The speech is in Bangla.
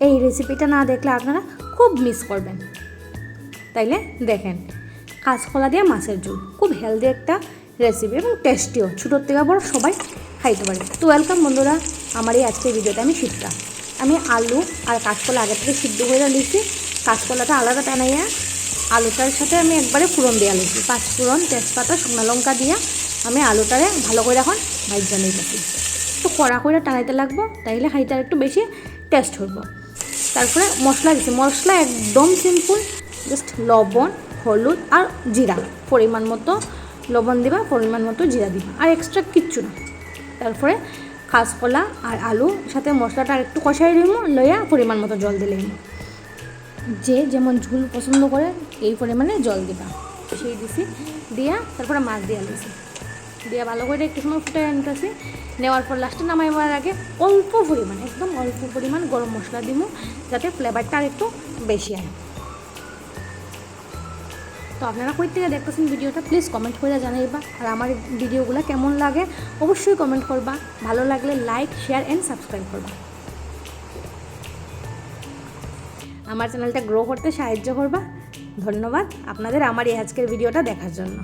এই রেসিপিটা না দেখলে আপনারা খুব মিস করবেন। তাইলে দেখেন, কাঁচকলা দিয়ে মাছের ঝোল খুব হেলদি একটা রেসিপি এবং টেস্টিও, ছোটোর থেকে বড় সবাই খাইতে পারে। তো ওয়েলকাম বন্ধুরা, আমার এই আজকের ভিডিওতে আমি শিখরা। আমি আলু আর কাঁচকলা আগে থেকে সিদ্ধ করে নিয়েছি। কাঁচকলাটা আলাদা টানাইয়া আলুটার সাথে আমি একবারে ফোড়ন দিয়ে নিয়েছি। 5 ফোড়ন, তেজপাতা, শুকনো লঙ্কা দিয়া আমি আলুটারে ভালো করে এখন ভাজা নিতেছি। তো কড়া করে টানাইতে লাগবো, তাইলে খাইতে একটু বেশি টেস্ট হইব। তারপরে মশলা দিচ্ছি, মশলা একদম সিম্পল, জাস্ট লবণ, হলুদ আর জিরা, পরিমাণ মতো লবণ দিবা, পরিমাণ মতো জিরা দিবা, আর এক্সট্রা কিচ্ছু না। তারপরে কাঁচকলা আর আলু সাথে মশলাটা আর একটু কষাই দিব, লইয়া পরিমাণ মতো জল দিলে, যে যেমন ঝোল পছন্দ করে এই পরিমাণে জল দিবা। সেই দিছি, দিয়া তারপরে মাছ দিয়ে আলুছি, দিয়ে ভালো করে একটু সময় ফুটে আনতেছি। নেওয়ার পর লাস্টে নামাইবার আগে অল্প পরিমাণ, একদম অল্প পরিমাণ গরম মশলা দিব, যাতে ফ্লেভারটা আর একটু বেশি হয়। তো আপনারা কই থেকে দেখতেছেন ভিডিওটা প্লিজ কমেন্ট করে জানাইবা। আর আমার ভিডিওগুলো কেমন লাগে অবশ্যই কমেন্ট করবা। ভালো লাগলে লাইক, শেয়ার অ্যান্ড সাবস্ক্রাইব করবা। আমার চ্যানেলটা গ্রো করতে সাহায্য করবা। ধন্যবাদ আপনাদের আমার এই আজকের ভিডিওটা দেখার জন্য।